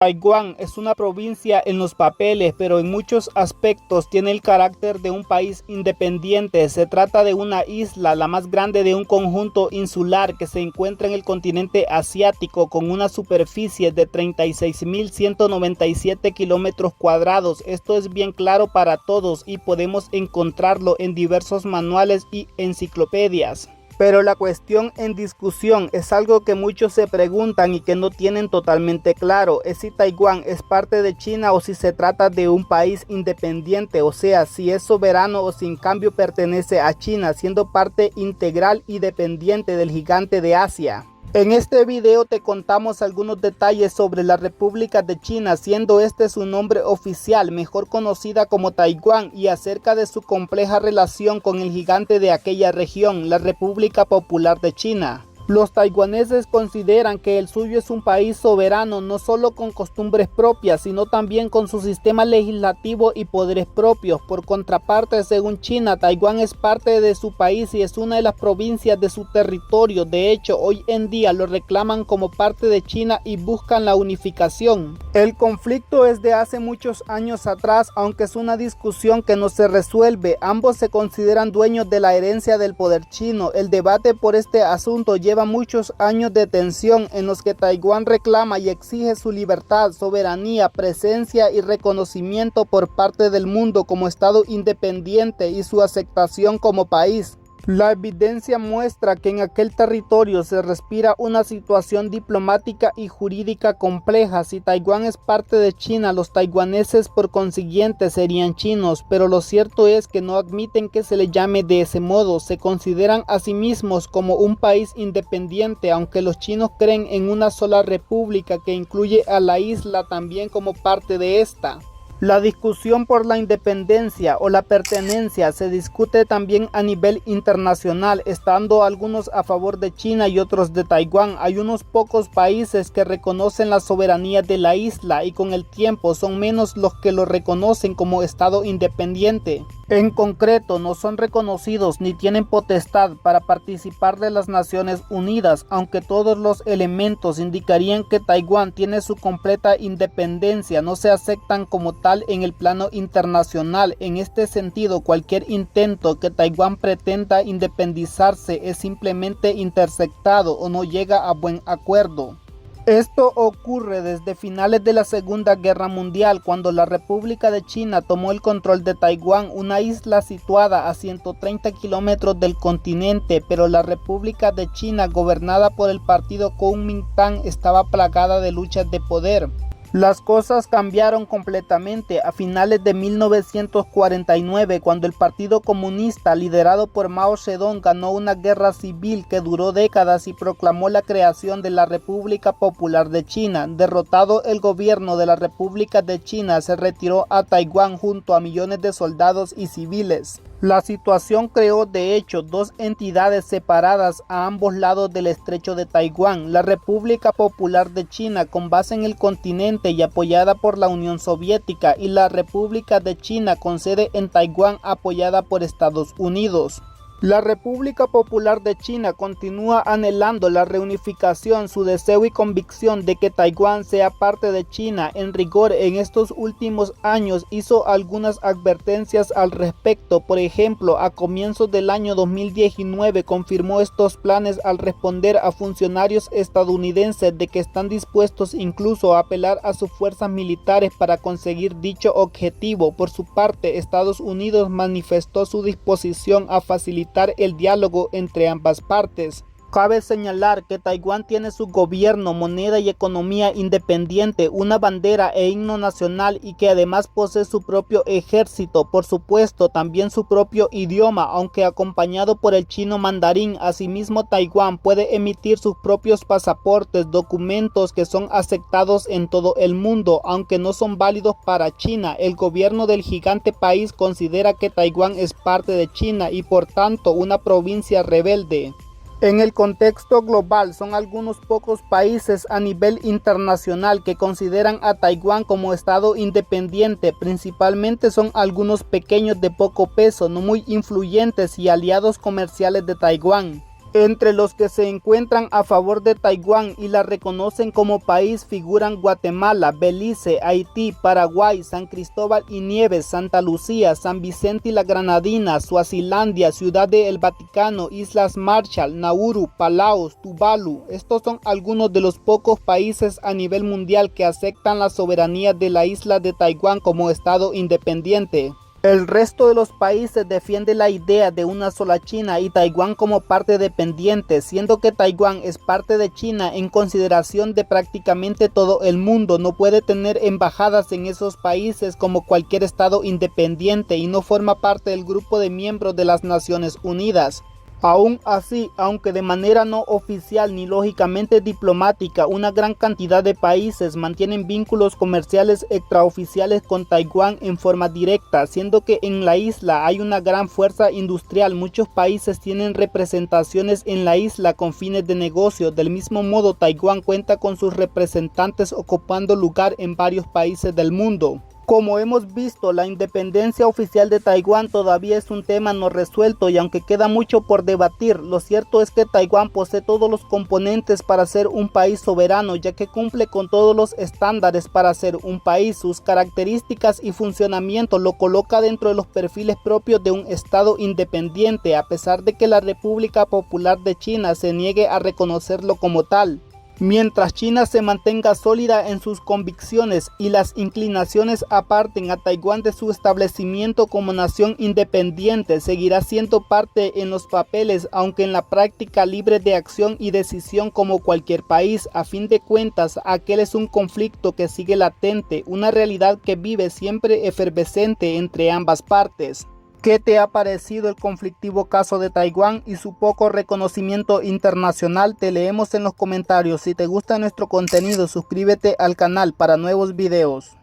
Taiwán es una provincia en los papeles, pero en muchos aspectos tiene el carácter de un país independiente. Se trata de una isla, la más grande de un conjunto insular que se encuentra en el continente asiático, con una superficie de 36.197 kilómetros cuadrados. Esto es bien claro para todos y podemos encontrarlo en diversos manuales y enciclopedias. Pero la cuestión en discusión es algo que muchos se preguntan y que no tienen totalmente claro, es si Taiwán es parte de China o si se trata de un país independiente, o sea, si es soberano o si en cambio pertenece a China, siendo parte integral y dependiente del gigante de Asia. En este video te contamos algunos detalles sobre la República de China, siendo este su nombre oficial, mejor conocida como Taiwán, y acerca de su compleja relación con el gigante de aquella región, la República Popular de China. Los taiwaneses consideran que el suyo es un país soberano, no solo con costumbres propias, sino también con su sistema legislativo y poderes propios. Por contraparte, según China, Taiwán es parte de su país y es una de las provincias de su territorio. De hecho, hoy en día lo reclaman como parte de China y buscan la unificación. El conflicto es de hace muchos años atrás, aunque es una discusión que no se resuelve. Ambos se consideran dueños de la herencia del poder chino. El debate por este asunto lleva muchos años de tensión en los que Taiwán reclama y exige su libertad, soberanía, presencia y reconocimiento por parte del mundo como Estado independiente y su aceptación como país. La evidencia muestra que en aquel territorio se respira una situación diplomática y jurídica compleja. Si Taiwán es parte de China, los taiwaneses por consiguiente serían chinos, pero lo cierto es que no admiten que se les llame de ese modo. Se consideran a sí mismos como un país independiente, aunque los chinos creen en una sola república que incluye a la isla también como parte de esta. La discusión por la independencia o la pertenencia se discute también a nivel internacional, estando algunos a favor de China y otros de Taiwán. Hay unos pocos países que reconocen la soberanía de la isla y con el tiempo son menos los que lo reconocen como Estado independiente. En concreto, no son reconocidos ni tienen potestad para participar de las Naciones Unidas, aunque todos los elementos indicarían que Taiwán tiene su completa independencia, no se aceptan como tal en el plano internacional. En este sentido, cualquier intento que Taiwán pretenda independizarse es simplemente interceptado o no llega a buen acuerdo. Esto ocurre desde finales de la Segunda Guerra Mundial, cuando la República de China tomó el control de Taiwán, una isla situada a 130 kilómetros del continente, pero la República de China, gobernada por el partido Kuomintang, estaba plagada de luchas de poder. Las cosas cambiaron completamente a finales de 1949, cuando el Partido Comunista, liderado por Mao Zedong, ganó una guerra civil que duró décadas y proclamó la creación de la República Popular de China. Derrotado el gobierno de la República de China, se retiró a Taiwán junto a millones de soldados y civiles. La situación creó de hecho dos entidades separadas a ambos lados del estrecho de Taiwán: la República Popular de China, con base en el continente y apoyada por la Unión Soviética, y la República de China, con sede en Taiwán, apoyada por Estados Unidos. La República Popular de China continúa anhelando la reunificación. Su deseo y convicción de que Taiwán sea parte de China, en rigor, en estos últimos años hizo algunas advertencias al respecto. Por ejemplo, a comienzos del año 2019 confirmó estos planes al responder a funcionarios estadounidenses de que están dispuestos incluso a apelar a sus fuerzas militares para conseguir dicho objetivo. Por su parte, Estados Unidos manifestó su disposición a facilitar el diálogo entre ambas partes. Cabe señalar que Taiwán tiene su gobierno, moneda y economía independiente, una bandera e himno nacional, y que además posee su propio ejército, por supuesto también su propio idioma, aunque acompañado por el chino mandarín. Asimismo, Taiwán puede emitir sus propios pasaportes, documentos que son aceptados en todo el mundo, aunque no son válidos para China. El gobierno del gigante país considera que Taiwán es parte de China y por tanto una provincia rebelde. En el contexto global, son algunos pocos países a nivel internacional que consideran a Taiwán como estado independiente. Principalmente son algunos pequeños de poco peso, no muy influyentes y aliados comerciales de Taiwán. Entre los que se encuentran a favor de Taiwán y la reconocen como país figuran Guatemala, Belice, Haití, Paraguay, San Cristóbal y Nieves, Santa Lucía, San Vicente y la Granadina, Suazilandia, Ciudad del Vaticano, Islas Marshall, Nauru, Palaos, Tuvalu. Estos son algunos de los pocos países a nivel mundial que aceptan la soberanía de la isla de Taiwán como estado independiente. El resto de los países defiende la idea de una sola China y Taiwán como parte dependiente, siendo que Taiwán es parte de China en consideración de prácticamente todo el mundo. No puede tener embajadas en esos países como cualquier estado independiente y no forma parte del grupo de miembros de las Naciones Unidas. Aún así, aunque de manera no oficial ni lógicamente diplomática, una gran cantidad de países mantienen vínculos comerciales extraoficiales con Taiwán en forma directa, siendo que en la isla hay una gran fuerza industrial. Muchos países tienen representaciones en la isla con fines de negocio. Del mismo modo, Taiwán cuenta con sus representantes ocupando lugar en varios países del mundo. Como hemos visto, la independencia oficial de Taiwán todavía es un tema no resuelto y aunque queda mucho por debatir, lo cierto es que Taiwán posee todos los componentes para ser un país soberano, ya que cumple con todos los estándares para ser un país. Sus características y funcionamiento lo coloca dentro de los perfiles propios de un estado independiente, a pesar de que la República Popular de China se niegue a reconocerlo como tal. Mientras China se mantenga sólida en sus convicciones y las inclinaciones aparten a Taiwán de su establecimiento como nación independiente, seguirá siendo parte en los papeles, aunque en la práctica libre de acción y decisión como cualquier país. A fin de cuentas, aquel es un conflicto que sigue latente, una realidad que vive siempre efervescente entre ambas partes. ¿Qué te ha parecido el conflictivo caso de Taiwán y su poco reconocimiento internacional? Te leemos en los comentarios. Si te gusta nuestro contenido, suscríbete al canal para nuevos videos.